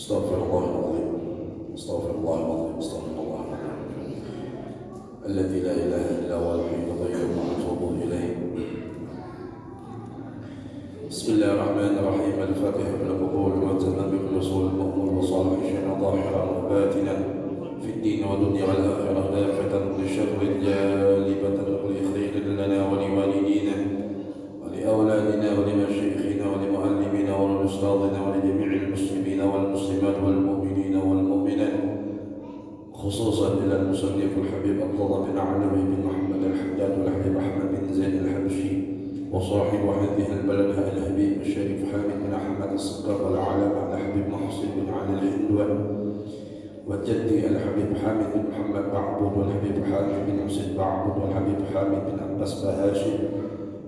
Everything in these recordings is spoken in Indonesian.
استغفر الله العظيم، استغفر الله العظيم، استغفر الله العظيم الذي لا إله إلا هو الحي القيوم وأتوب إليه. بسم الله الرحمن الرحيم. الفاتحة بالقبول والتمام بالرسول المأمول وصالح شيئا ظاهرا وباطنا في الدين والدنيا والآخرة، دافة للشر جالبة لكل خير لنا ولوالدينا ولأولادنا ولمشايخنا ولمعلمينا ولأستاذنا ولجميع المسلمين والمسلمات والمؤمنين والمؤمنات، خصوصا إلى المصنف الحبيب عبد الله بن علوي بن محمد الحداد والحبيب أحمد بن زيد الحبشي وصاحب هذه البلد الحبيب الشريف حامد بن أحمد الصقر والعلامة الحبيب محسن بن علي الهندوى وجدي الحبيب حامد بن محمد بعبود والحبيب حامد بن حسين بعبود والحبيب حامد بن عباس بهاشم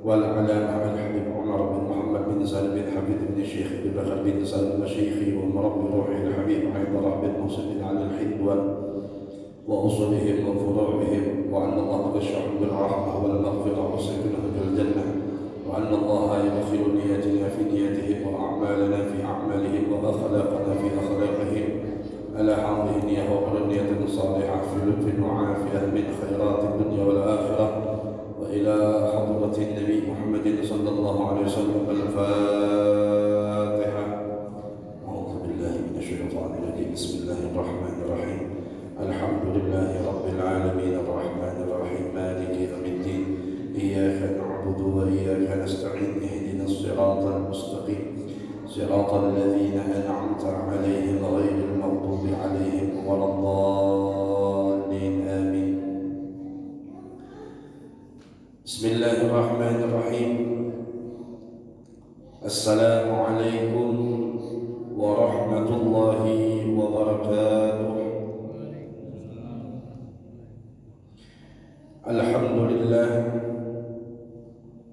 والعلامة الحبيب عمر بن محمد بن سالم بن حبيب بن الشيخ بن بكر بن سالم شيخي ومربي روحي الحبيب عيد بن محسن بن علي الهندوى وأصولهم وفروعهم، وأن الله يشرحهم بالرحمة والمغفرة وسكنهم بالجنة، وأن الله يدخل نيتنا في نيتهم وأعمالنا في أعمالهم وأخلاقنا في أخلاقهم على هذه النية وقل النية الصالحة في لطف وعافية من خيرات الدنيا والآخرة، وإلى حضرة النبي محمد صلى الله عليه وسلم. الفاتحة. أعوذ بالله من الشيطان الرجيم. بسم الله الرحمن الرحيم. الحمد لله رب العالمين الرحمن الرحيم مالك يوم الدين، إياك نعبد وإياك نستعين، اهدنا الصراط المستقيم صراط الذين أنعمت عليهم غير المغضوب عليهم ولا الضالين آمين. بسم الله الرحمن الرحيم. السلام عليكم ورحمة الله وبركاته. الحمد لله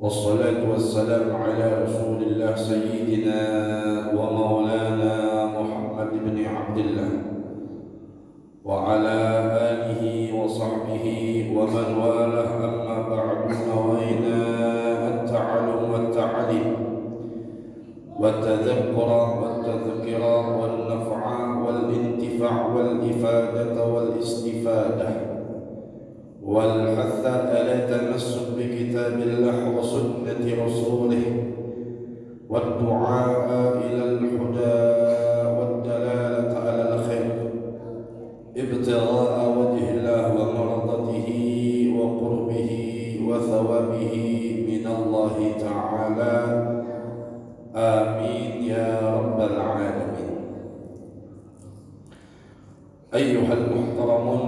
والصلاة والسلام على رسول الله سيدنا ومولانا محمد بن عبد الله وعلى آله وصحبه ومن والاه، أما بعد، نوينا التعلم والتعليم والتذكر والتذكر والنفع والانتفاع والإفادة والاستفادة والحث على التمسك بكتاب الله وسنة رسوله والدعاء إلى الهدى والدلالة على الخير ابتغاء وجه الله ومرضته وقربه وثوابه من الله تعالى، آمين يا رب العالمين. أيها المحترمون،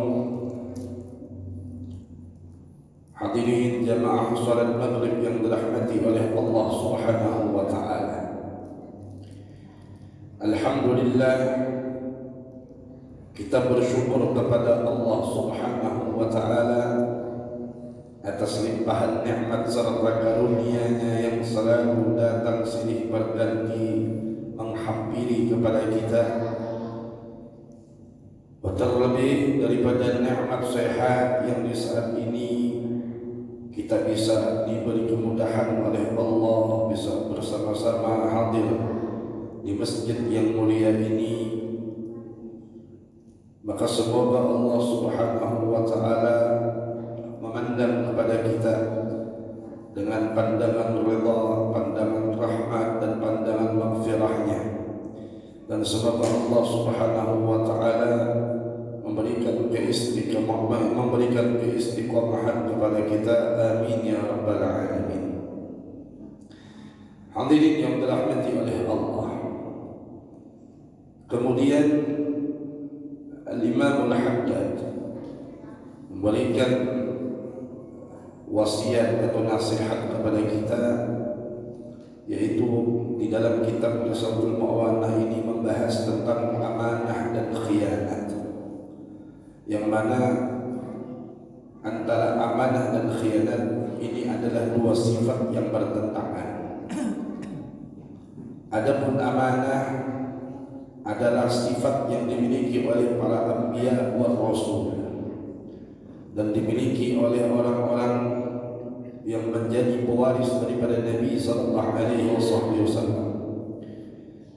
hadirin jamaah salat maghrib yang dirahmati oleh Allah Subhanahu wa taala. Alhamdulillah, kita bersyukur kepada Allah Subhanahu wa taala atas limpahan nikmat serta karunia-Nya yang selalu datang silih berganti menghampiri kepada kita. Terlebih daripada nikmat sehat yang di saat ini kita bisa diberi kemudahan oleh Allah, bisa bersama-sama hadir di masjid yang mulia ini, maka semoga Allah Subhanahu wa taala memandang kepada kita dengan pandangan ridha, pandangan rahmat dan pandangan maghfirahnya, dan semoga Allah Subhanahu wa taala memberikan keistiqomahan kepada kita, amin ya rabbal alamin. Hadirin yang dirahmati oleh Allah, kemudian Al-Imam Al-Haddad memberikan wasiat atau nasihat kepada kita, yaitu di dalam kitab Risalul Mu'awanah ini membahas tentang amanah dan khianat, yang mana antara amanah dan khianat ini adalah dua sifat yang bertentangan. Adapun amanah adalah sifat yang dimiliki oleh para anbiya wa rasul dan dimiliki oleh orang-orang yang menjadi pewaris daripada Nabi sallallahu alaihi wasallam.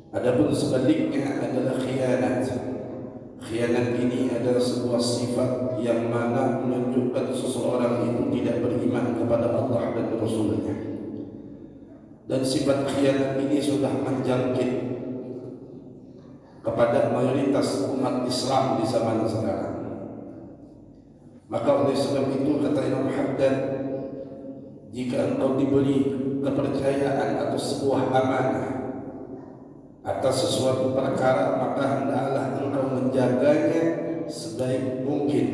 Adapun sebaliknya adalah khianat. Khianat ini adalah sebuah sifat yang mana menunjukkan seseorang itu tidak beriman kepada Allah dan Rasulnya. Dan sifat khianat ini sudah menjangkit kepada mayoritas umat Islam di zaman sekarang. Maka oleh sebab itu kata Imam Haddad, jika engkau diberi kepercayaan atau sebuah amanah atas sesuatu perkara, maka hendaklah engkau menjaganya sebaik mungkin,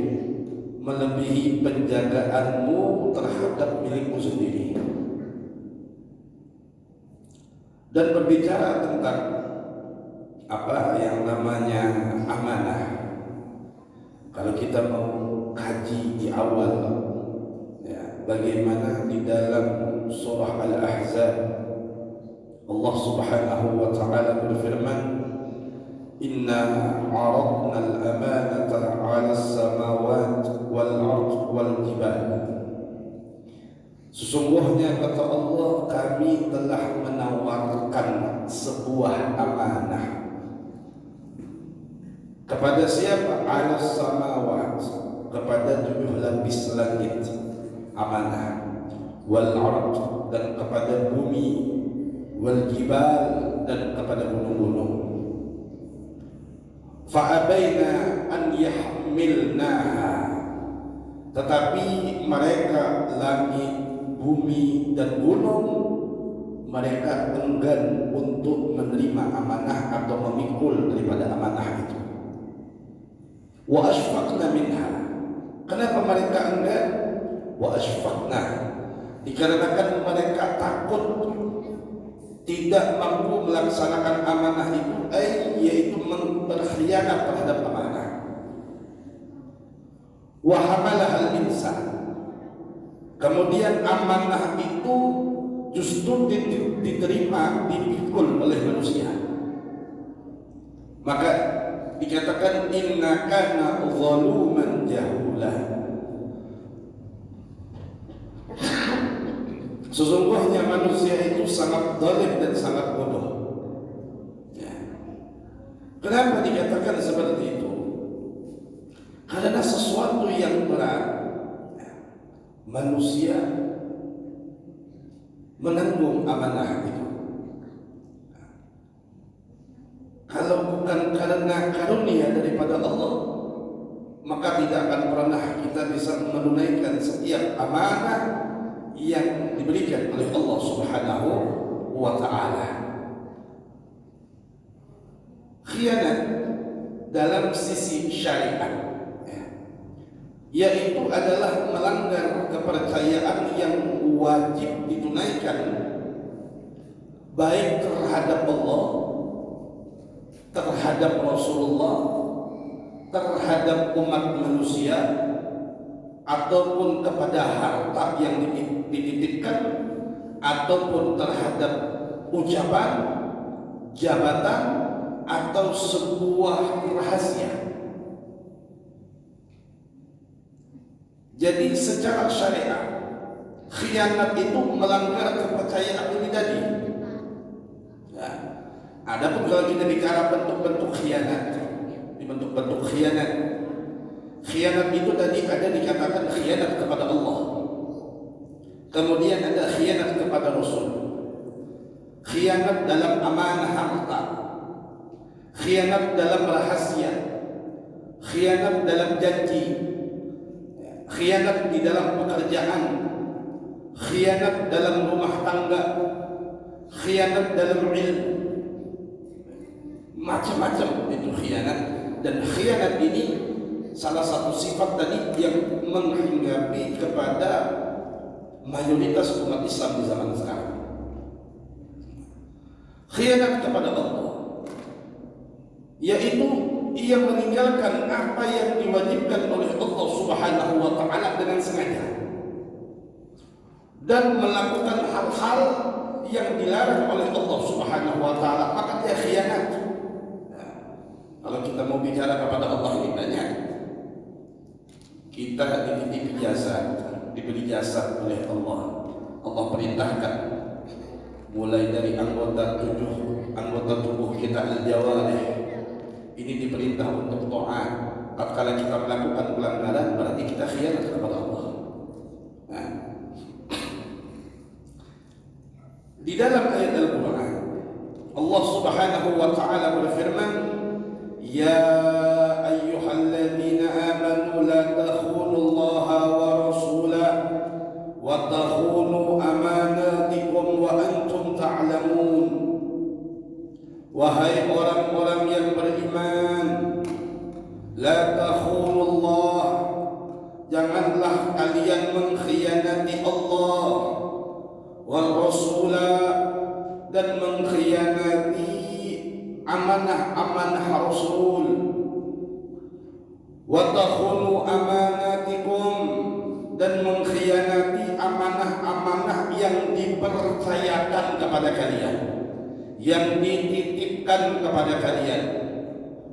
melebihi penjagaanmu terhadap milikmu sendiri. Dan berbicara tentang apa yang namanya amanah, kalau kita mau kaji di awal, ya, bagaimana di dalam surah Al-Ahzab Allah Subhanahu wa ta'ala berfirman, inna aradna al-amanata 'ala as-samawati wal-ard wal-jibal. Sesungguhnya kata Allah, kami telah menawarkan sebuah amanah kepada siapa? 'Ala as-samawati, kepada 7 lapis langit amanah, wal-ard, dan kepada bumi, wal-jibal, dan kepada gunung-gunung. Fa'abaina an yahmilnaha, tetapi mereka, langit, bumi, dan gunung, mereka enggan untuk menerima amanah atau memikul daripada amanah itu. Wa ashfaqna minha, kenapa mereka enggan? Wa ashfaqna, dikarenakan mereka takut tidak mampu melaksanakan amanah itu, yaitu berkhianat terhadap amanah. Wa hamalaha al-insan, kemudian amanah itu justru diterima, dipikul oleh manusia. Maka dikatakan inna kana zaluman jahula, sesungguhnya manusia itu sangat zalim dan sangat bodoh. Ya. Kenapa dikatakan seperti itu? Karena sesuatu yang berat, ya, manusia menanggung amanah itu. Kalau bukan karena karunia daripada Allah, maka tidak akan pernah kita bisa menunaikan setiap amanah yang diberikan oleh Allah Subhanahu wa ta'ala. Khianat dalam sisi syariat, yaitu adalah melanggar kepercayaan yang wajib ditunaikan, baik terhadap Allah, terhadap Rasulullah, terhadap umat manusia, ataupun kepada harta yang dititipkan, ataupun terhadap ucapan, jabatan, atau sebuah rahasia. Jadi secara syariat, khianat itu melanggar kepercayaan ini tadi. Ya. Adapun kalau kita bicara bentuk-bentuk khianat, bentuk-bentuk khianat, khianat itu tadi ada dikatakan khianat kepada Allah, kemudian ada khianat kepada Rasul, khianat dalam amanah harta, khianat dalam rahasia, khianat dalam janji, khianat di dalam pekerjaan, khianat dalam rumah tangga, khianat dalam ilmu, macam-macam itu khianat. Dan khianat ini salah satu sifat tadi yang menghinggapi kepada mayoritas umat Islam di zaman sekarang. Khianat kepada Allah, yaitu ia meninggalkan apa yang diwajibkan oleh Allah Subhanahu wa ta'ala dengan sengaja, dan melakukan hal-hal yang dilarang oleh Allah Subhanahu wa ta'ala, maka dia khianat. Nah, kalau kita mau bicara kepada Allah ini banyak. Kita diberi jasa oleh Allah. Allah perintahkan mulai dari anggota tubuh kita al-jawarih ini diperintah untuk taat. Tatkala kita melakukan pelanggaran berarti kita khianat kepada Allah. Nah, di dalam ayat Al-Quran Allah Subhanahu wa ta'ala berfirman, ya ayyuhalladzina amanu la takhunu Allah wa rasulah wa takhunu amanatikum wa antum ta'lamun. Wahai orang-orang yang beriman, la takhunu Allah, janganlah kalian mengkhianati Allah, wal rasulah, dan mengkhianati amanah-amanah Rasul, wa takhunu amanatikum, dan mengkhianati amanah-amanah yang dipercayakan kepada kalian, yang dititipkan kepada kalian.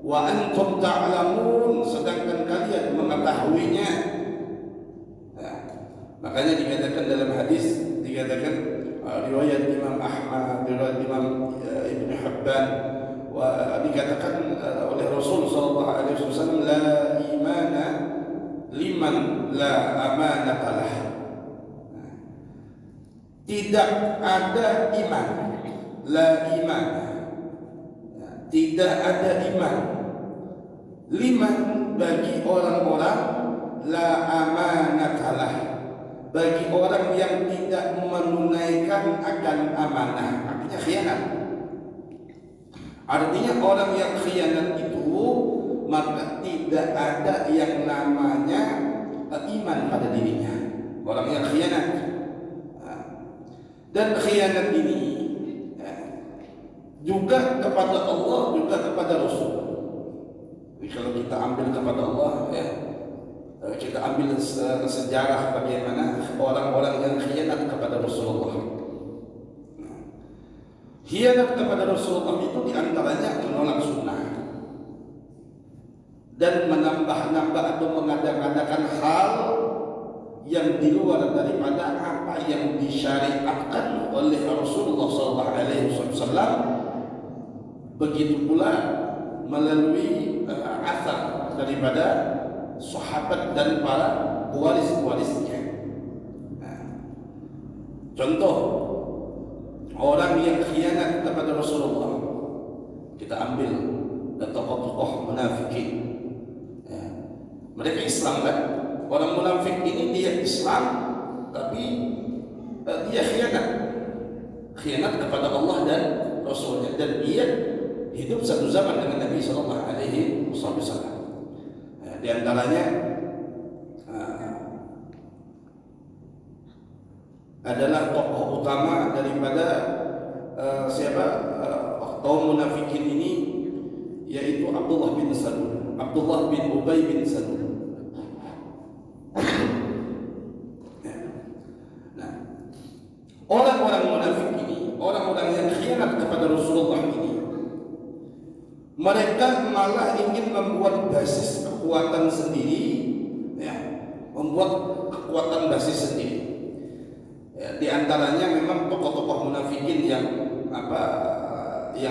Wa antum ta'lamun, sedangkan kalian mengetahuinya. Nah, makanya dikatakan dalam hadis, dikatakan riwayat Imam Ahmad, riwayat Imam Ibn Hibban, dikatakan oleh Rasul sallallahu alaihi wasallam, la imana liman la amanata lah. Tidak ada iman, la iman, tidak ada iman, liman, bagi orang-orang, la amanatalah, bagi orang yang tidak menunaikan akan amanah, artinya khianat. Artinya orang yang khianat itu maka tidak ada yang namanya iman pada dirinya, orang yang khianat. Dan khianat ini juga kepada Allah, juga kepada Rasul. Jadi kalau kita ambil kepada Allah, kita ambil sejarah bagaimana orang-orang yang khianat kepada Rasulullah. Khianat kepada Rasulullah itu diantaranya menolak sunnah dan menambah-nambah atau mengadakan hal yang di luar daripada apa yang disyariatkan oleh Rasulullah SAW. Begitu pula melalui athar daripada sahabat dan para waris-warisnya. Contoh orang yang khianat kepada Rasulullah, kita ambil tokoh-tokoh munafikin. Mereka Islam kan? Orang munafik ini dia Islam, tapi dia khianat kepada Allah dan Rasulnya, dan dia hidup satu zaman dengan Nabi Sallallahu Alaihi Wasallam. Di antaranya adalah tokoh utama daripada kaum munafikin ini, yaitu Abdullah bin Salul, Abdullah bin Ubay bin Salul. Orang-orang munafik ini, orang-orang yang khianat kepada Rasulullah ini, mereka malah ingin membuat basis kekuatan sendiri, membuat kekuatan basis sendiri. Di antaranya memang tokoh-tokoh munafikin yang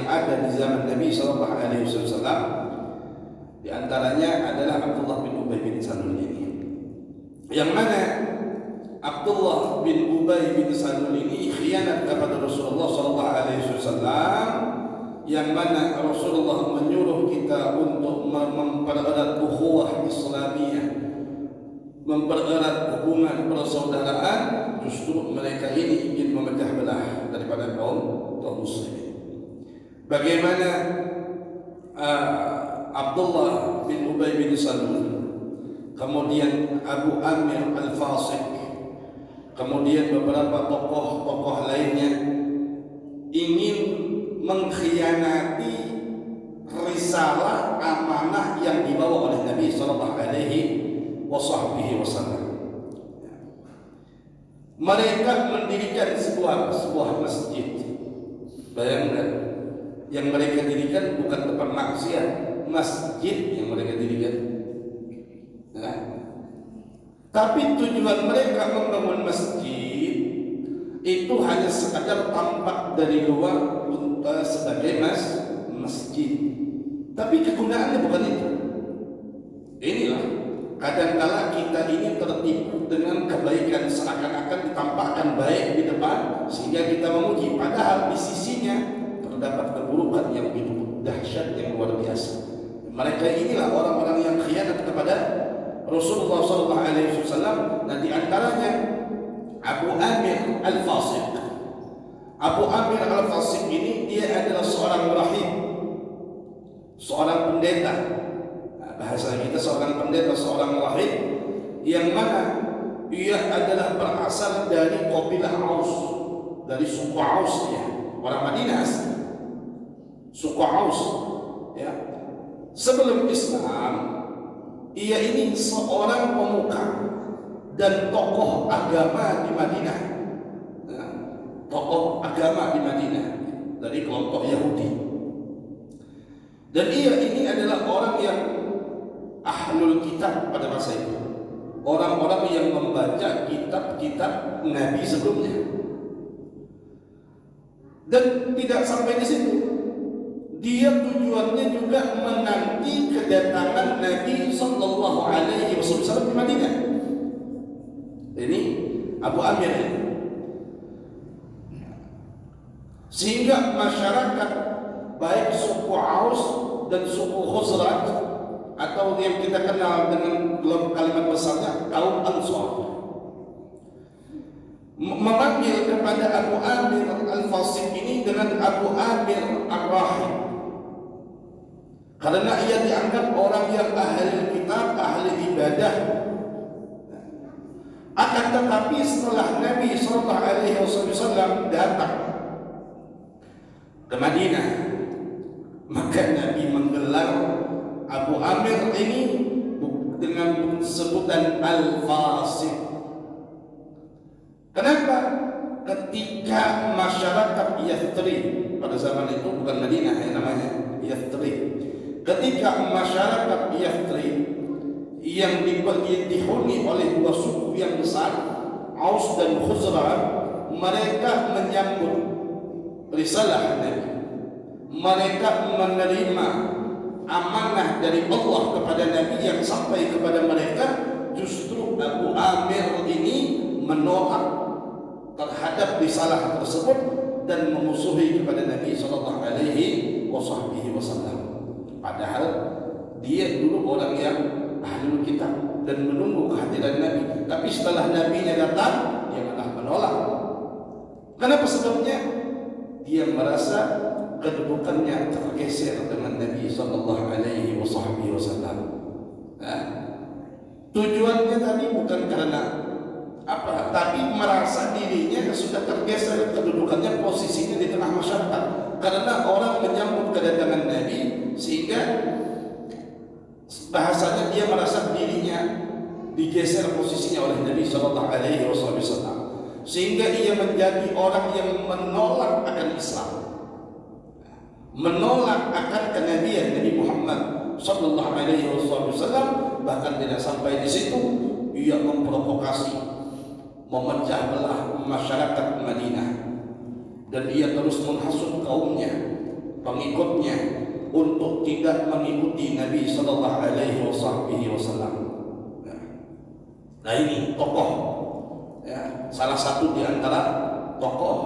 ada di zaman Nabi Sallallahu Alaihi Wasallam. Di antaranya adalah Abdullah bin Ubay bin Salul ini, yang mana Abdullah bin Ubay bin Salul ini khianat kepada Rasulullah Sallallahu Alaihi Wasallam, yang mana Rasulullah menyuruh kita untuk mempererat ukhuwah Islamiyah, mempererat hubungan persaudaraan. Justru mereka ini ingin memecah belah daripada kaum muslimin. Bagaimana Abdullah bin Ubay bin Salul, kemudian Abu Amir Al-Fasiq, kemudian beberapa tokoh-tokoh lainnya ingin mengkhianati risalah amanah yang dibawa oleh Nabi Sallallahu Alaihi Wasallam. Mereka mendirikan sebuah masjid. Bayangkan, yang mereka dirikan bukan tempat maksiat, masjid yang mereka dirikan. Tapi tujuan mereka membangun masjid itu hanya sekadar tampak dari luar sebagai masjid, tapi kegunaannya bukan itu. Inilah kadang-kala kita ini tertipu dengan kebaikan, seakan-akan ditampakkan baik di depan sehingga kita memuji, padahal di sisinya terdapat keburukan yang begitu dahsyat, yang luar biasa. Mereka inilah orang-orang yang khianat kepada Rasulullah SAW. Dan di antaranya Abu Amir Al-Fasiq. Abu Amir Al-Fasiq ini dia adalah seorang rahib, seorang pendeta. Bahasa kita seorang pendeta, seorang rahib, yang mana ia adalah berasal dari kabilah Aus, dari suku Aus, ya, orang Madinah asli, suku Aus, ya. Sebelum Islam, ia ini seorang pemuka dan tokoh agama di Madinah, ya, tokoh agama di Madinah dari kelompok Yahudi. Dan ia ini adalah orang yang ahlul kitab pada masa itu, orang-orang yang membaca kitab-kitab Nabi sebelumnya. Dan tidak sampai di situ, dia tujuannya juga menanti kedatangan Nabi Sallallahu Alaihi Wasallam di Madinah. Ini Abu Amir ini. Sehingga masyarakat baik suku Aus dan suku Khuzraj, atau yang kita kenal dengan kalimat besarnya kaum Ansar, memanggil kepada Abu Amir Al-Fasiq ini dengan Abu Amir Ar-Rahim, karena ia dianggap orang yang ahli kitab, ahli ibadah. Akan tetapi setelah Nabi SAW datang ke Madinah, maka Nabi menggelar Abu Amir ini dengan sebutan Al-Fasiq. Kenapa? Ketika masyarakat Yathrib pada zaman itu, bukan Madinah yang namanya Yathrib, ketika masyarakat Yathrib yang dihuni oleh dua suku yang besar, Aus dan Khuzraj, mereka menyambut risalah Nabi, mereka menerima amanah dari Allah kepada Nabi yang sampai kepada mereka. Justru Abu Amir ini menolak terhadap risalah tersebut dan memusuhi kepada Nabi Sallallahu Alaihi Wasallam. Padahal dia dulu orang yang ahlul kitab dan menunggu kehadiran Nabi, tapi setelah Nabi-nya datang, dia malah menolak. Kenapa sebabnya? Dia merasa kedudukannya tergeser dengan Nabi Sallallahu Alaihi Wasallam. Tujuannya tadi bukan karena apa, tapi merasa dirinya sudah tergeser kedudukannya, posisinya di tengah masyarakat karena orang menyambut kedatangan Nabi, sehingga bahasanya dia merasa dirinya digeser posisinya oleh Nabi Sallallahu Alaihi Wasallam, sehingga ia menjadi orang yang menolak akan Islam, menolak akan kenabian Nabi Muhammad Sallallahu Alaihi Wasallam. Bahkan tidak sampai di situ, ia memprovokasi, memecah belah masyarakat Madinah, dan ia terus menghasut kaumnya, pengikutnya, untuk tidak mengikuti Nabi Sallallahu Alaihi Wasallam. Nah ini tokoh, ya, salah satu di antara tokoh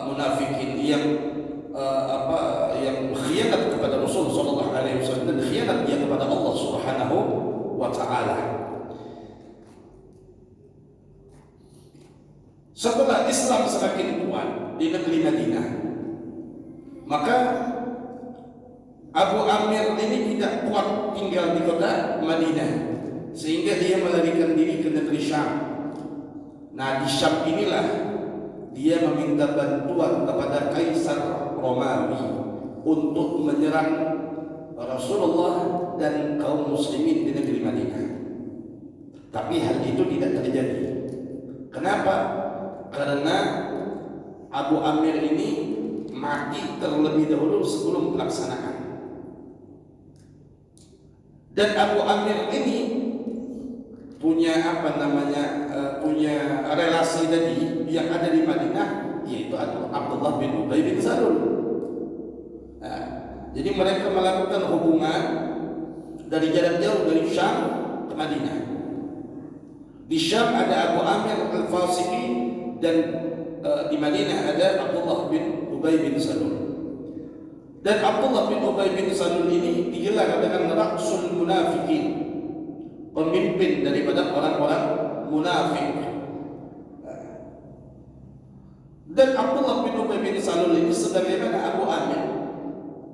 munafikin yang yang khianat kepada Rasul Sallallahu Alaihi Wasallam dan khianat dia kepada Allah Subhanahu wa Ta'ala. Setelah Islam semakin kuat di negeri Madinah, maka Abu Amir ini tidak kuat tinggal di kota Madinah, sehingga dia melarikan diri ke negeri Syam. Nah, di Syam inilah dia meminta bantuan kepada Kaisar Romawi untuk menyerang Rasulullah dan kaum muslimin di negeri Madinah. Tapi hal itu tidak terjadi. Kenapa? Karena Abu Amir ini mati terlebih dahulu sebelum pelaksanaan. Dan Abu Amir ini punya punya relasi tadi yang ada di Madinah, yaitu Abdullah bin Ubay bin Salul. Nah, jadi mereka melakukan hubungan dari jarak jauh dari Syam ke Madinah. Di Syam ada Abu Amir al-Fasiqi dan di Madinah ada Abdullah bin Ubay bin Salul. Dan Abdullah bin Ubay bin Salul ini digelar dengan Ra'sul Munafiqin, pemimpin daripada orang-orang munafik. Dan Abdullah bin Ubay bin Salul ini sebagaimana Abu Amir,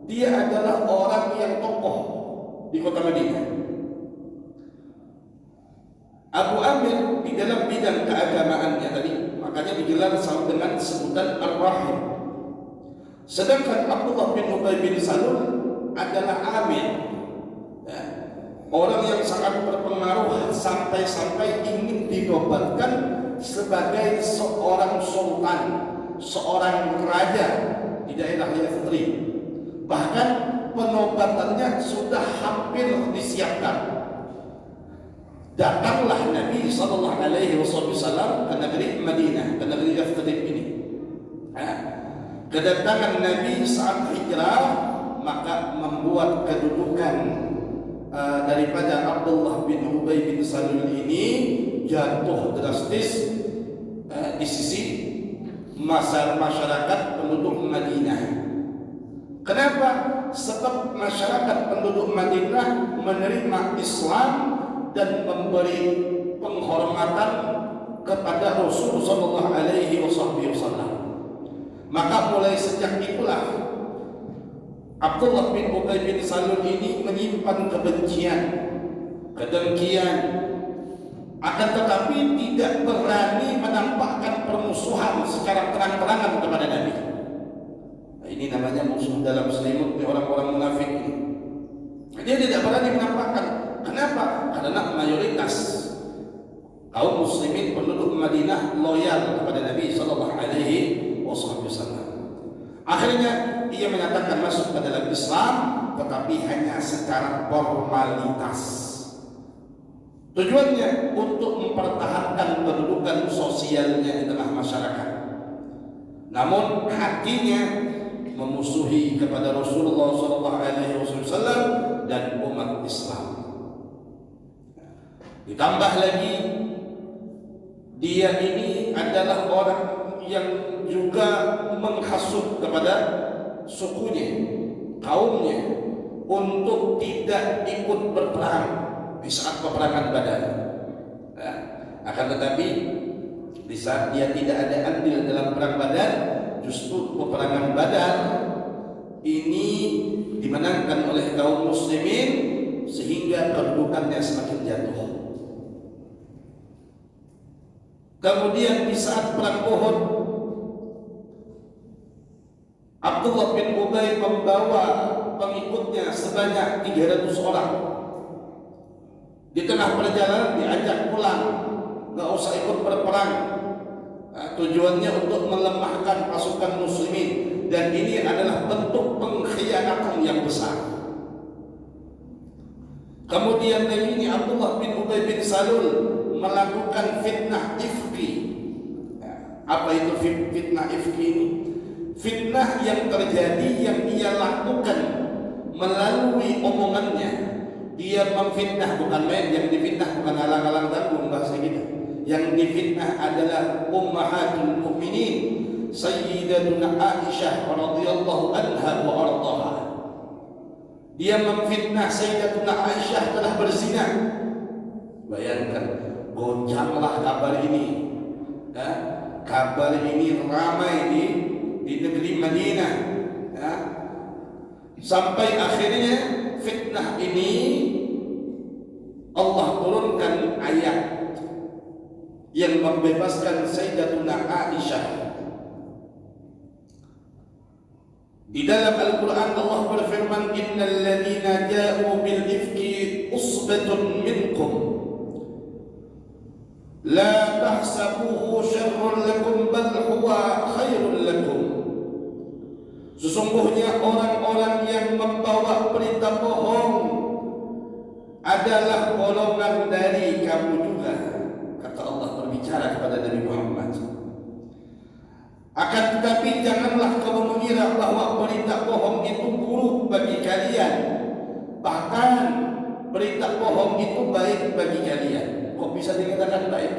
dia adalah orang yang tokoh di kota Madinah. Abu Amir di dalam bidang keagamaannya tadi, makanya digelar dengan sebutan Ar-Rahim. Sedangkan Abdullah bin Ubay bin Salul adalah Amir, ya, orang yang sangat berpengaruh sampai-sampai ingin dinobatkan sebagai seorang sultan, seorang raja di daerah Yathrib. Bahkan penobatannya sudah hampir disiapkan. Datanglah Nabi SAW ke negeri Madinah, ke negeri Yathrib ini. Kedatangan Nabi saat hijrah maka membuat kedudukan daripada Abdullah bin Ubay bin Salul ini jatuh drastis di sisi masyarakat penduduk Madinah. Kenapa? Sebab masyarakat penduduk Madinah menerima Islam dan memberi penghormatan kepada Rasul sallallahu alaihi wasallam. Maka mulai sejak itulah Abdullah bin Ubay bin Salul ini menyimpan kebencian, kedengkian, akan tetapi tidak berani menampakkan permusuhan secara terang-terangan kepada Nabi. Nah, ini namanya musuh dalam selimut orang-orang munafik ini. Dia tidak berani menampakkan. Kenapa? Karena mayoritas kaum muslimin penduduk Madinah loyal kepada Nabi sallallahu alaihi wasallam. Akhirnya ia menyatakan masuk ke dalam Islam, tetapi hanya secara formalitas. Tujuannya untuk mempertahankan kedudukan sosialnya di tengah masyarakat. Namun hatinya memusuhi kepada Rasulullah SAW dan umat Islam. Ditambah lagi, dia ini adalah orang yang juga menghasut kepada sukunya, kaumnya, untuk tidak ikut berperang di saat peperangan Badar. Nah, akan tetapi di saat dia tidak ada andil dalam perang Badar, justru peperangan Badar ini dimenangkan oleh kaum muslimin sehingga kedudukannya semakin jatuh. Kemudian di saat perang Uhud, Abdullah bin Ubay membawa pengikutnya sebanyak 300 orang. Di tengah perjalanan diajak pulang, nggak usah ikut berperang. Nah, tujuannya untuk melemahkan pasukan muslimin, dan ini adalah bentuk pengkhianatan yang besar. Kemudian dari ini Abdullah bin Ubay bin Salul melakukan fitnah ifki. Apa itu fitnah ifki ini? Fitnah yang terjadi yang dia lakukan melalui omongannya. Dia memfitnah, bukan main. Yang difitnah bukan alang-alang tanggung bahasa kita. Yang difitnah adalah ummahatul mukminin Sayyidatuna Aisyah radhiyallahu anha wa ardhaha. Dia memfitnah Sayyidatuna Aisyah telah berzina. Bayangkan, goncanglah kabar ini. Kabar ini ramai di negeri Madinah, sampai akhirnya fitnah ini Allah turunkan ayat yang membebaskan Sayyidatuna Aisyah. Di dalam Al-Quran Allah berfirman, innal ladzina ja'u bil ifki usbatun minkum la tahsabuhu syarrun lakum bal huwa khairun lakum. Sesungguhnya orang-orang yang membawa berita bohong adalah golongan dari kamu juga, kata Allah berbicara. berbicara kepada Nabi Muhammad. Akan tetapi janganlah kamu mengira bahwa berita bohong itu buruk bagi kalian. Bahkan berita bohong itu baik bagi kalian. Kok bisa dikatakan baik?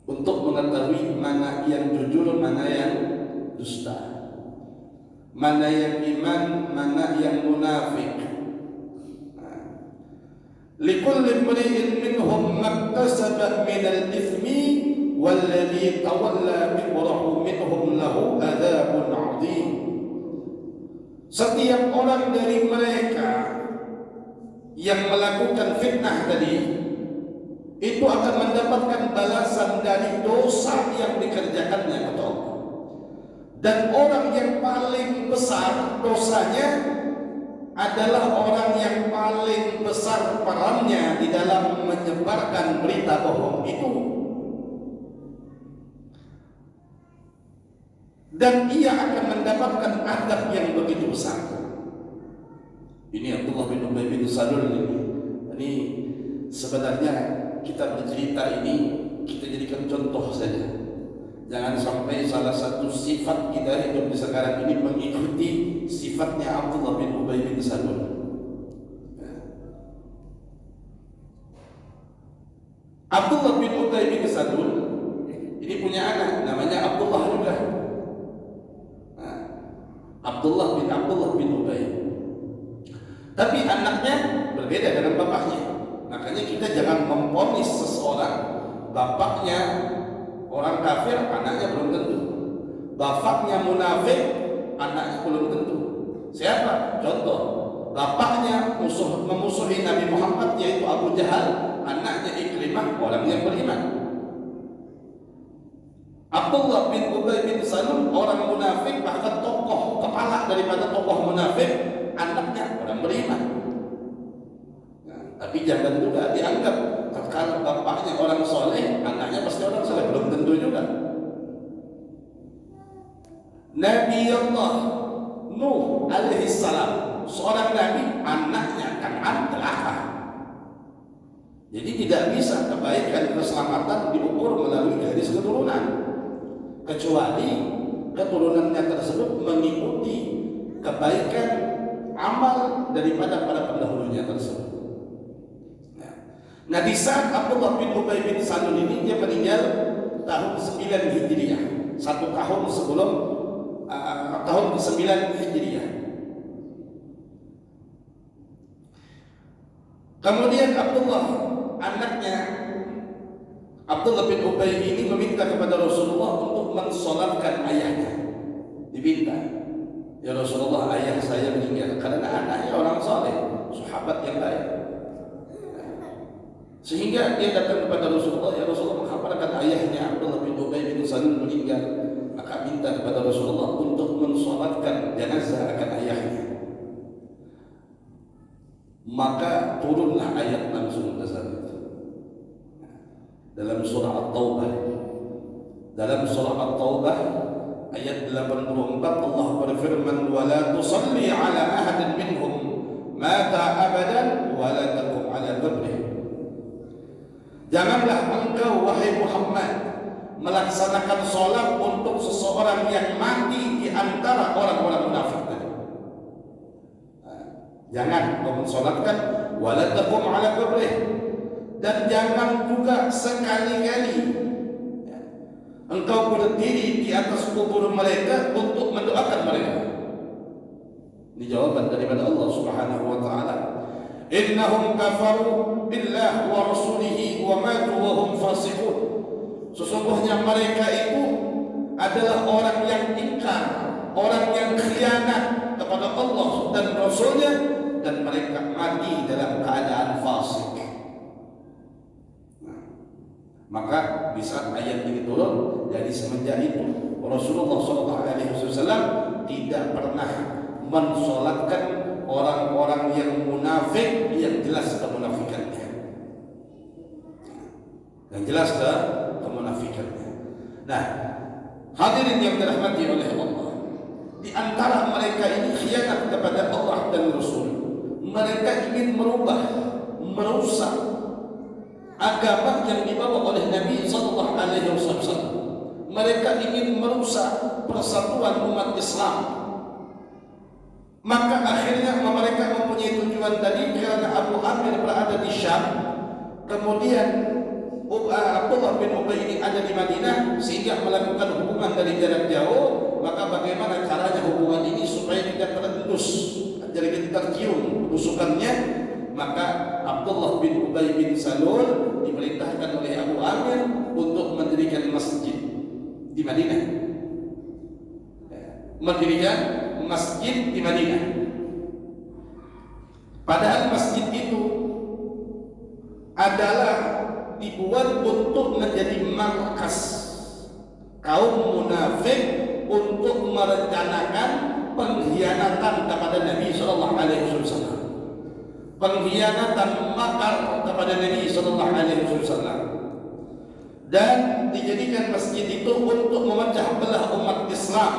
Untuk mengetahui mana yang jujur, mana yang dusta, mana yang iman, mana yang munafik. Likulli imri'in minhum maktasaba minal ithmi walladhi tawalla kibrahu minhum lahu adzabun 'adzim. Setiap orang dari mereka yang melakukan fitnah tadi itu akan mendapatkan balasan dari dosa yang dikerjakannya kepada Allah. Dan orang yang paling besar dosanya adalah orang yang paling besar perannya di dalam menyebarkan berita bohong itu. Dan ia akan mendapatkan adab yang begitu besar. Ini Abdullah bin Ubay bin Salul ini sebenarnya kita bercerita ini kita jadikan contoh saja. Jangan sampai salah satu sifat kita hidup di sekarang ini mengikuti sifatnya Abdullah bin Ubay bin Salul. Abdullah bin Ubay bin Salul ini punya anak namanya Abdullah juga. Abdullah bin Ubay. Tapi anaknya berbeda dengan bapaknya. Makanya kita jangan memvonis seseorang bapaknya orang kafir, anaknya belum tentu. Bapaknya munafik, anaknya belum tentu. Siapa? Contoh, bapaknya memusuhi Nabi Muhammad yaitu Abu Jahal, anaknya Ikrimah, orang yang beriman. Abdullah bin Ubay bin Salul orang munafik, bahkan tokoh kepala daripada tokoh munafik, anaknya orang beriman. Tapi jangan juga dianggap kalau bapaknya orang soleh, anaknya pasti orang soleh, belum tentu juga. Nabi Allah Nuh alaihi salam, seorang nabi, anaknya Kan'an celaka. Jadi tidak bisa kebaikan keselamatan diukur melalui garis keturunan, kecuali keturunannya tersebut mengikuti kebaikan amal daripada para pendahulunya tersebut. Nah, di saat Abdullah bin Ubay bin Salul ini dia meninggal tahun 9 Hijriah, 1 tahun sebelum tahun ke-9 Hijriah. Kemudian anaknya Abdullah bin Ubay ini meminta kepada Rasulullah untuk mensolatkan ayahnya. Diminta, ya Rasulullah, ayah saya meninggal karena anaknya orang soleh, sahabat yang baik. Sehingga dia datang kepada Rasulullah, ya Rasulullah, mengkhabarkan ayahnya Abdullah bin Ubay bin Salul meninggal, maka minta kepada Rasulullah untuk mensolatkan jenazah akan ayahnya. Maka turunlah ayat langsung ke sana. Dalam surah At-Taubah, ayat 84 Allah berfirman, wa la tusalli ala ahadin minhum mata abadan wa la taqum ala qabrihi. Janganlah engkau wahai Muhammad melaksanakan solat untuk seseorang yang mati di antara orang-orang munafik tadi. Jangan kau mensolatkan wala taqum ala qabrih, dan jangan juga sekali-kali engkau berdiri di atas kubur mereka untuk mendoakan mereka. Ini jawaban daripada Allah Subhanahu wa taala. Innahum kafaru billah wa rasulihi wa matu wa hum fasiqun. Sesungguhnya mereka itu adalah orang yang ingkar, orang yang khianat kepada Allah dan Rasulnya, dan mereka mati dalam keadaan fasik. Maka di saat ayat ini turun, dari semenjak itu Rasulullah SAW tidak pernah mensolatkan orang-orang yang munafik yang jelas kemunafikannya, kemunafikannya. Nah, hadirin yang dirahmati oleh Allah, di antara mereka ini khianat kepada Allah dan Rasul. Mereka ingin merubah, merusak agama yang dibawa oleh Nabi sallallahu alaihi wasallam. Mereka ingin merusak persatuan umat Islam. Maka akhirnya mereka mempunyai tujuan tadi karena Abu Amir berada di Syam, kemudian Abdullah bin Ubay ini ada di Madinah, sehingga melakukan hubungan dari jarak jauh. Maka bagaimana caranya hubungan ini supaya tidak terendus, jadi tercium tusukannya? Maka Abdullah bin Ubay bin Salul diperintahkan oleh Abu Amir untuk mendirikan masjid di Madinah. Mendirikan masjid di Madinah. Padahal masjid itu adalah dibuat untuk menjadi markas kaum munafik untuk merencanakan pengkhianatan kepada Nabi sallallahu alaihi wasallam. Pengkhianatan makar kepada Nabi sallallahu alaihi wasallam. Dan dijadikan masjid itu untuk memecah belah umat Islam.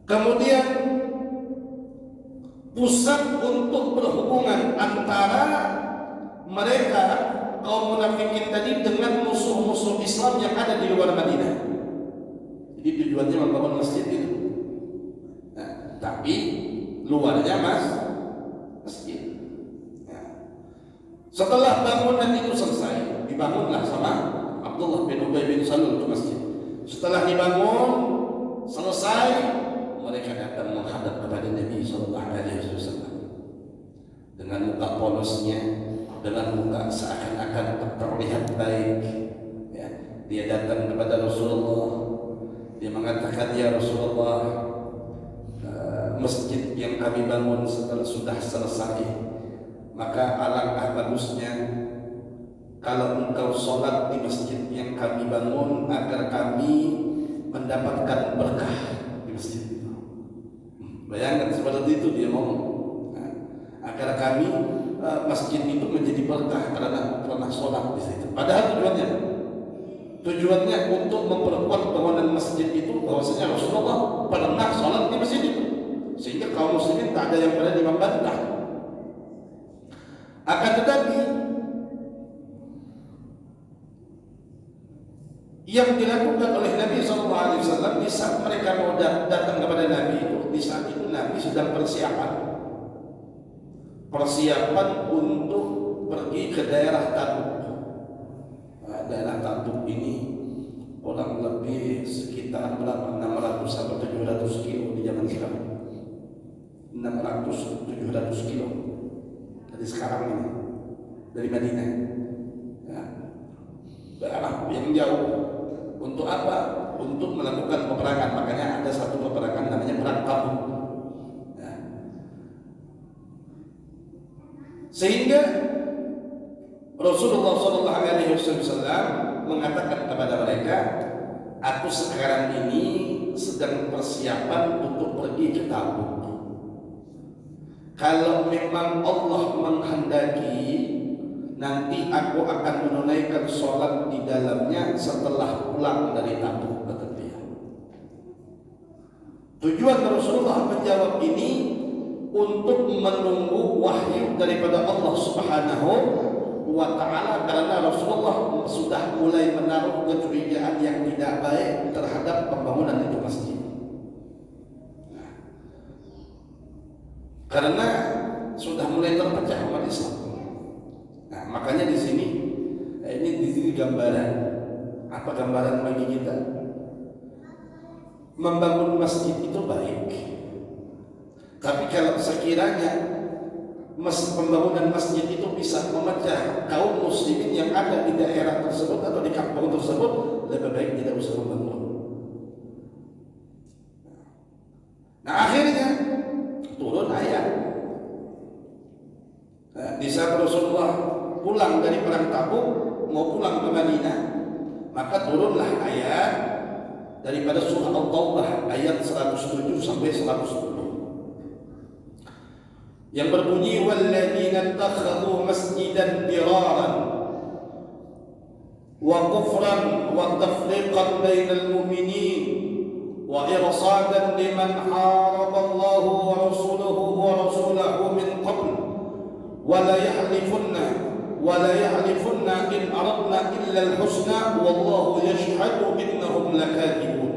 Kemudian pusat untuk berhubungan antara mereka kaum munafikin tadi dengan musuh-musuh Islam yang ada di luar Madinah. Jadi tujuannya membangun masjid itu. Nah, tapi luarnya masjid. Nah, setelah bangunan itu selesai, dibangunlah sama Abdullah bin Ubay bin Salul itu masjid. Setelah dibangun selesai, mereka datang menghadap kepada Nabi sallallahu alaihi wasallam dengan muka polosnya, dengan muka seakan-akan terlihat baik. Ya, dia datang kepada Rasulullah. Dia mengatakan, ya Rasulullah, masjid yang kami bangun sudah selesai. Maka alangkah bagusnya kalau engkau sholat di masjid yang kami bangun agar kami mendapatkan berkah di masjid itu. Bayangkan seperti itu dia ngomong. Nah, agar kami masjid itu menjadi berkah karena sholat di situ. Padahal tujuannya untuk memperkuat bangunan masjid itu, bahwasanya Rasulullah pernah sholat di masjid itu, sehingga kaum muslimin tak ada yang berani membantah. Akan tetapi yang dilakukan oleh Nabi SAW di saat mereka mau datang kepada Nabi itu, di saat itu Nabi sedang persiapan untuk pergi ke daerah Tabuk. Nah, daerah Tabuk ini kurang lebih sekitar berapa? 600 sampai 700 kilo di zaman sekarang. 600-700 kilo dari sekarang ini, dari Madinah. Ya, daerah yang jauh. Untuk apa? Untuk melakukan peperangan. Makanya ada satu peperangan namanya Perang Tabuk. Ya. Sehingga Rasulullah SAW mengatakan kepada mereka, aku sekarang ini sedang persiapan untuk pergi ke Tabuk. Kalau memang Allah menghendaki, nanti aku akan menunaikan sholat di dalamnya setelah pulang dari Tabuk, kata dia. Tujuan Rasulullah menjawab ini untuk menunggu wahyu daripada Allah Subhanahu wa Ta'ala, karena Rasulullah sudah mulai menaruh kecurigaan yang tidak baik terhadap pembangunan itu masjid. Karena sudah mulai terpecah umat Islam. Nah, makanya di sini gambaran. Apa gambaran bagi kita? Membangun masjid itu baik. Tapi kalau sekiranya pembangunan masjid itu bisa memecah kaum muslimin yang ada di daerah tersebut atau di kampung tersebut, lebih baik tidak usah membangun. Nah, akhirnya turun ayat. Nah, di saat Rasulullah pulang dari perang Tabuk mau pulang ke Madinah, maka turunlah ayat daripada surah At-Taubah ayat 107 sampai 110 yang berbunyi, walladzina ittakhadhu masjidan diraran wa kufran wa tafriqan bainal mu'minin wa irsadan liman haraba Allah wa rasulahu min qabl wa la yahlifunna wa la yahlifunna in aradna illa al-husna wallahu yashhadu innahum lakadzibun.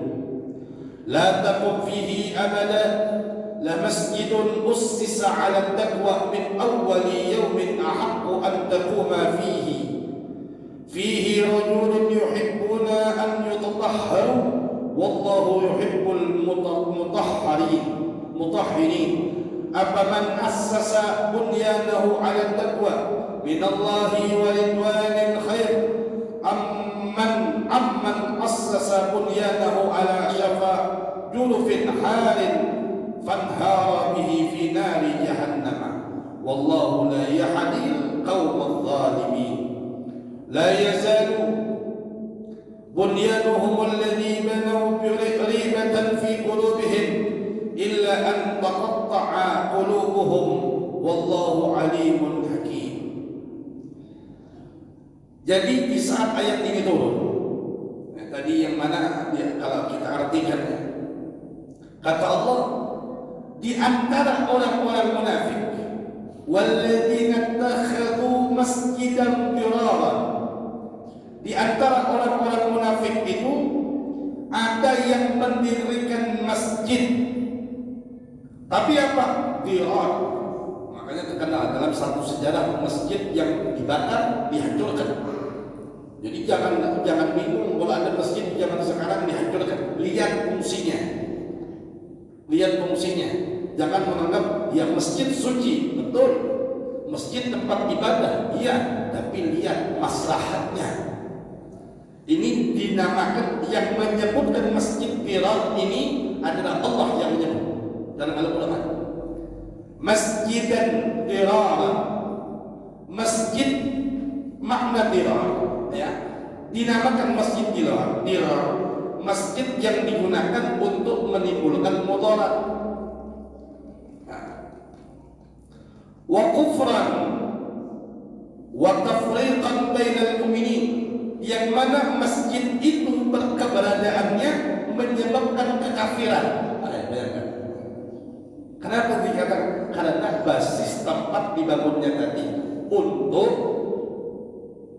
La taqum fihi abada lamasjidun ussisa 'ala at-taqwa min awwali yawmin ahaqqu an taquma fihi rajulun yuhibbuna an yutatahharu wallahu yuhibbul mutahhirin. Afaman assasa bunyanahu 'ala at-taqwa minallahi wa ridwanil khair amman assasa bunyanahu 'ala shafa jurufin harin fanhara bihi fi nari jahannam wallahu la yahdil qaumadh dhalimin. La yazalu bunyanuhum alladhi banaw ribatan fi qulubihim illa an taqatta'a qulubuhum wallahu alimun hakim. Jadi di saat ayat ini turun, tadi yang mana kalau kita artikan, kata Allah, di antara orang-orang munafik, walladzina ittakhadhu masjidan dirara, di antara orang-orang munafik itu ada yang mendirikan masjid. Tapi apa? Dirar. Makanya terkenal dalam satu sejarah masjid yang dibakar, dihancurkan. Jadi jangan bingung kalau ada masjid zaman sekarang dihancurkan. Lihat fungsinya. Lihat fungsinya. Jangan menganggap ya masjid suci, betul. Masjid tempat ibadah, iya. Tapi lihat maslahatnya. Ini dinamakan, yang menyebutkan masjid dirar ini adalah Allah yang menyebut dalam Al-Quran. Masjidan dirara, masjid makna dirar, ya, dinamakan masjid dirar, masjid yang digunakan untuk menimbulkan mudarat. Wa kufran wa tafriqan bainal mu'minin, yang mana masjid itu keberadaannya menyebabkan kekafiran. Kenapa dikatakan? Karena basis tempat dibangunnya tadi untuk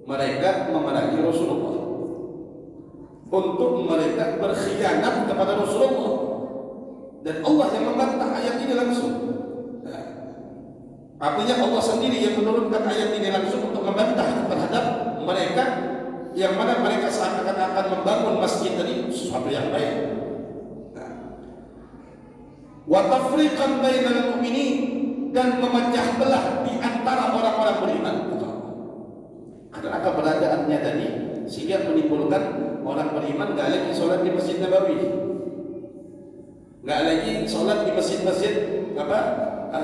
mereka memerangi Rasulullah, untuk mereka berkhianat kepada Rasulullah, dan Allah yang membantah ayat ini langsung. Artinya Allah sendiri yang menurunkan ayat ini langsung untuk membantah terhadap mereka, yang mana mereka seakan-akan akan membangun masjid tadi sesuatu yang baik. Wa tafriqan bainal mu'minin, dan memecah belah di antara orang-orang beriman. Karena keberadaannya tadi sehingga menimbulkan orang beriman gak lagi sholat di Masjid Nabawi, gak lagi sholat di masjid-masjid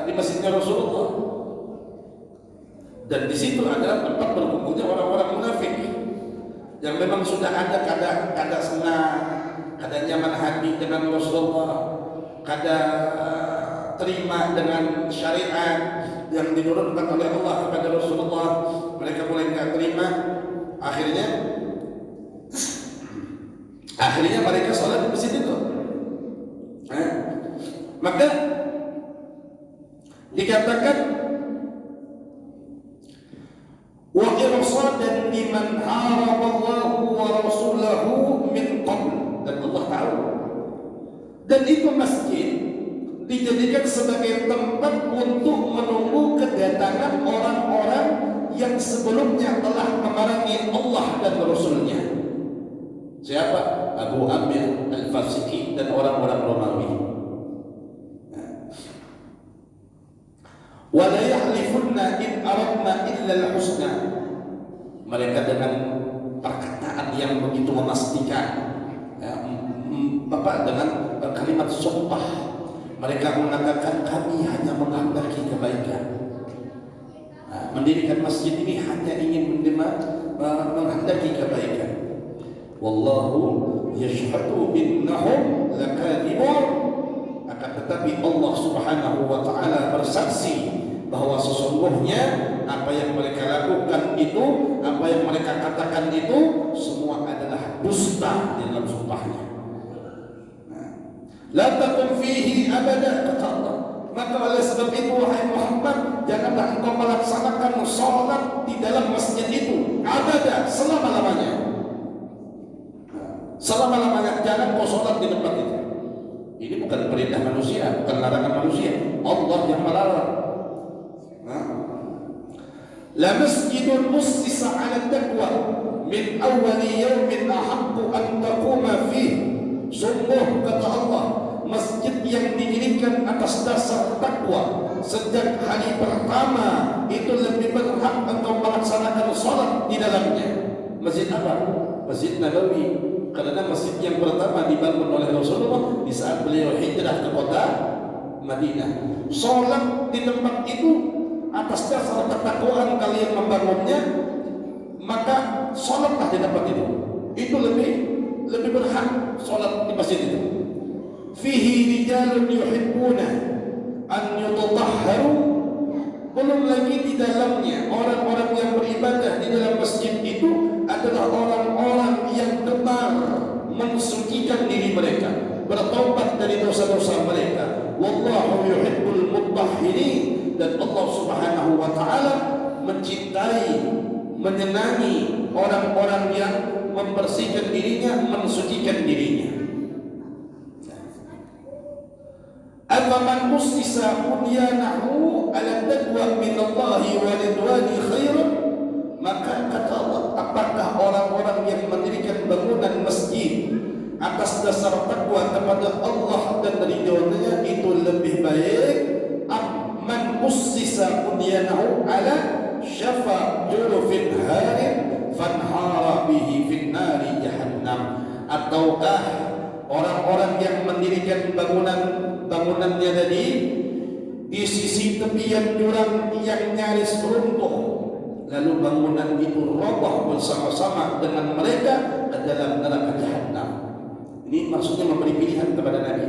di masjidnya Rasulullah. Dan di situ adalah tempat berkumpulnya orang-orang munafik yang memang sudah ada kada senang, kada nyaman hati dengan Rasulullah, kada terima dengan syariat yang diturunkan oleh Allah kepada Rasulullah. Mereka mulai tidak terima. Akhirnya mereka sholat di masjid itu. Maka dikatakan wa irsadan liman haraballahu wa rasulahu min qabl, dan Allah tahu. Dan itu masjid dijadikan sebagai tempat untuk menunggu kedatangan orang-orang yang sebelumnya telah memerangi Allah dan Rasulnya. Siapa? Abu Amir Al-Fasiqi dan orang-orang Romawi. Wa la yahlifunna in aradna illa al-husna. Mereka dengan perkataan yang begitu memastikan, dengan kalimat sumpah, mereka mengatakan kami hanya menghendaki kebaikan. Mendirikan masjid ini hanya ingin menghendaki kebaikan. Wallahu yashhadu innahum lakadzibun. Akan tetapi Allah Subhanahu wa taala bersaksi bahwa sesungguhnya apa yang mereka lakukan itu, apa yang mereka katakan itu semua adalah dusta di dalam sumpahnya. La taqum fihi abada, kata Allah. Maka oleh sebab itu wahai Muhammad, janganlah engkau melaksanakan sholat di dalam masjid itu abadah selama-lamanya. Selama-lamanya jangan kau sholat di tempat itu. Ini bukan perintah manusia, bukan larangan manusia. Allah yang melarang. La masjidun ussisa 'ala taqwa min awwali yawmin ahaqqu an taquma fihi. Sungguh kata Allah, masjid yang didirikan atas dasar takwa sejak hari pertama itu lebih berhak untuk melaksanakan sholat di dalamnya. Masjid apa? Masjid Nabawi. Karena masjid yang pertama dibangun oleh Rasulullah di saat beliau hijrah ke kota Madinah. Sholat di tempat itu atas dasar ketakwaan kalian membangunnya, maka sholatlah di tempat itu. Itu lebih berhak sholat di masjid itu. Fihi rijalun yuhibbuna an yutatahharu. Belum lagi di dalamnya orang-orang yang beribadah di dalam masjid itu adalah orang-orang yang gemar mensucikan diri mereka, bertaubat dari dosa-dosa mereka. Wallahu yuhibbul mutahhirin. Dan Allah Subhanahu wa taala mencintai, menyenangi orang-orang yang membersihkan dirinya, mensucikan dirinya. Afaman ussisa bunyanahu ala taqwa min Allah wa ridwani khairun. Maka kata Allah, apakah orang-orang yang mendirikan bangunan masjid atas dasar takwa kepada Allah dan ridhonya itu lebih baik? Man ussisa bunyanahu ala syafa jurufin harin fanhara bihi fin nari jahannam. Ataukah orang-orang yang mendirikan bangunannya tadi di sisi tepian jurang yang nyaris runtuh, lalu bangunan itu roboh bersama-sama dengan mereka ke dalam neraka jahannam. Ini maksudnya memberi pilihan kepada Nabi.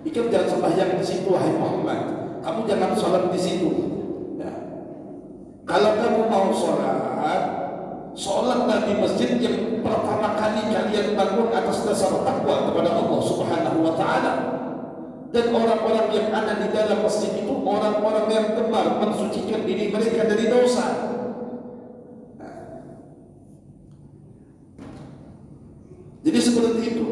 Ikut jangan sembahyang di situ wahai Muhammad. Kamu jangan sholat di situ. Ya. Kalau kamu mau sholatlah di masjid yang pertama kali kalian bangun atas dasar takwa kepada Allah Subhanahu wa taala. Dan orang-orang yang ada di dalam masjid itu orang-orang yang gemar mensucikan diri mereka dari dosa. Jadi seperti itu.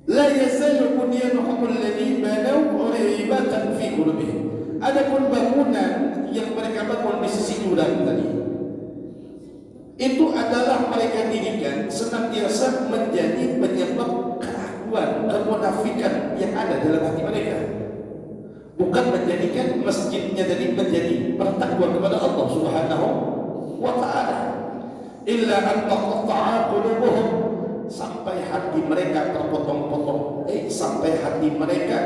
La yazalu bunyanuhum alladhi banaw ribatan fi qulubihim. Adapun bangunan yang mereka bangun di sisi jurang tadi, itu adalah mereka dirikan senantiasa menjadi penyebab keraguan, kemunafikan yang ada dalam hati mereka. Bukan menjadikan masjidnya tadi menjadi bertakwa kepada Allah Subhanahu wa ta'ala. Illa an taqatta'a qulubuhum, sampai hati mereka terpotong-potong, sampai hati mereka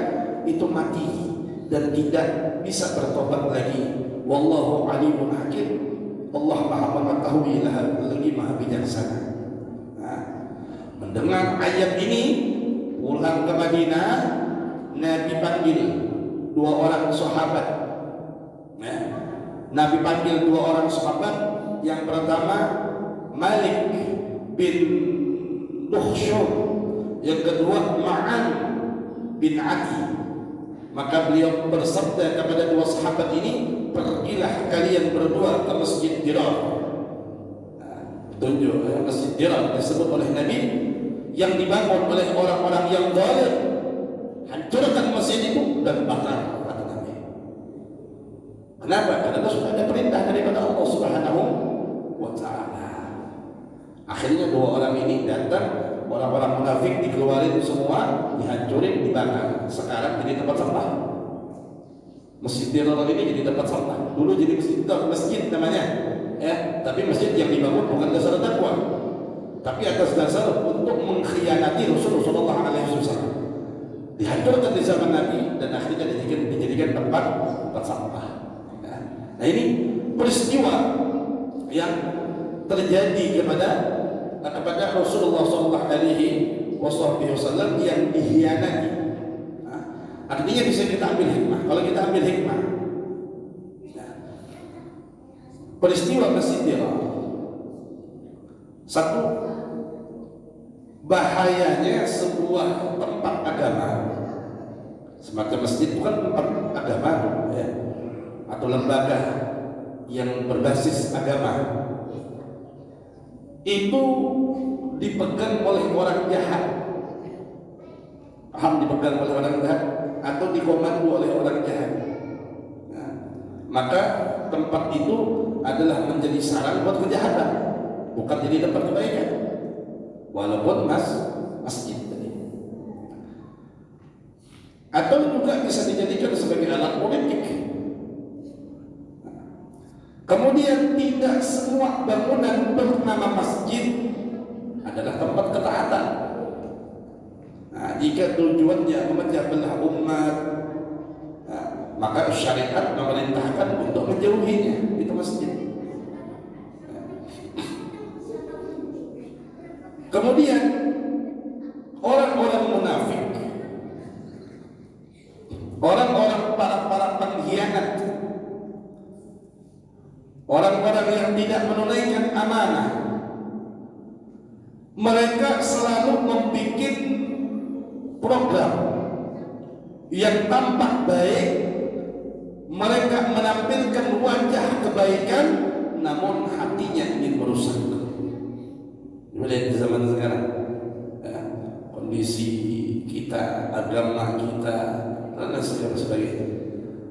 itu mati dan tidak bisa bertobat lagi. Wallahu alimun hakim. Allah Maha mengetahui lagi Maha bijaksana. Mendengar ayat ini, pulang ke Madinah, Nabi panggil dua orang sahabat. Nabi panggil dua orang sahabat. Yang pertama Malik bin Dukhsyum, yang kedua Ma'an bin Adi. Maka beliau bersabda kepada dua sahabat ini, pergilah kalian berdua ke Masjid Dirar. Tunjuk Masjid Dirar disebut oleh Nabi yang dibangun oleh orang-orang yang zalim. Hancurkan masjid itu dan bakar, kata Nabi. Kenapa? Karena sudah ada perintah daripada Allah Subhanahu wa ta'ala. Akhirnya dua orang ini datang, orang-orang munafik dikeluarin semua, dihancurin, dibakar. Sekarang jadi tempat sampah. Masjid Dirar ini jadi tempat sampah. Dulu jadi masjid namanya, ya. Tapi masjid yang dibangun bukan dasar takwa, tapi atas dasar untuk mengkhianati Rasulullah SAW. Dihancurkan di zaman Nabi dan akhirnya dijadikan tempat sampah. Nah ini peristiwa yang terjadi kepada Rasulullah SAW yang dikhianati. Artinya bisa kita ambil hikmah. Kalau kita ambil hikmah, peristiwa Masjid Dirar, satu, bahayanya sebuah tempat agama, semacam masjid bukan tempat agama ya, atau lembaga yang berbasis agama, itu dipegang oleh orang jahat. Paham, dipegang oleh orang jahat atau dikomando oleh orang jahat. Nah, maka tempat itu adalah menjadi sarang buat kejahatan, bukan jadi tempat kebaikan. Walaupun masjid tadi, atau juga bisa dijadikan sebagai alat politik. Kemudian tidak semua bangunan bernama masjid adalah tempat ketaatan. Nah, jika tujuannya memecah belah umat, nah, maka syariat memerintahkan untuk menjauhinya. Itu masjid. Kemudian orang-orang munafik, orang-orang para pengkhianat, orang-orang yang tidak menunaikan amanah, mereka selalu membuat program yang tampak baik. Mereka menampilkan wajah kebaikan, namun hatinya ingin merusak. Melihat di zaman sekarang ya, kondisi kita, agama kita dan sebagainya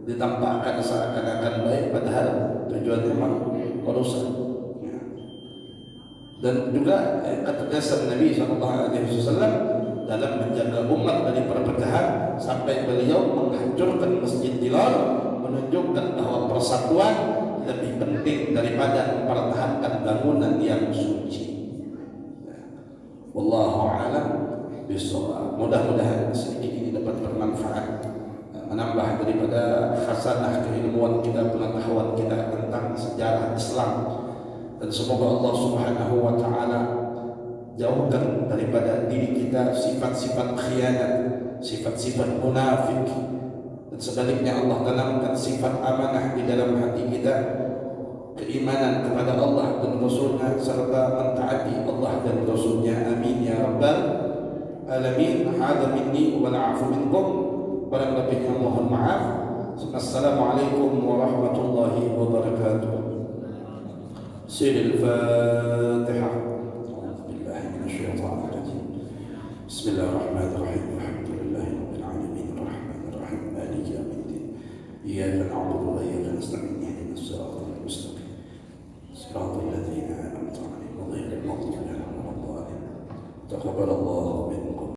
ditampakkan seakan-akan baik, padahal tujuannya memang merusak ya. Dan juga ketegasan Nabi SAW dalam menjaga umat dari perpecahan, sampai beliau menghancurkan Masjid Bilal, menunjukkan bahwa persatuan lebih penting daripada mempertahankan bangunan yang suci. Wallahu a'lam bishawab. Mudah-mudahan sedikit ini dapat bermanfaat, menambah daripada khasanah keilmuan kita, pengetahuan kita tentang sejarah Islam, dan semoga Allah Subhanahu wa taala jauhkan daripada diri kita sifat-sifat khianat, sifat-sifat munafik, dan sebaliknya Allah tanamkan sifat amanah di dalam hati kita, keimanan kepada Allah dan Rasulnya, serta mentaati Allah dan Rasulnya. Amin ya rabbal alamin. Hadza minni wal afu minkum. Barang lebihnya mohon maaf. Assalamualaikum warahmatullahi wabarakatuh. Siril Fatihah. Bismillahirrahmanirrahim. Alhamdulillahi rabbil alamin, arrahmanir rahim, maliki yaumiddin. Iyyaka na'budu wa iyyaka nasta'in. Ihdinas siratal mustaqim. صراط الذين أنعمت عليهم غير المغضوب عليهم ولا الضالين. تقبل الله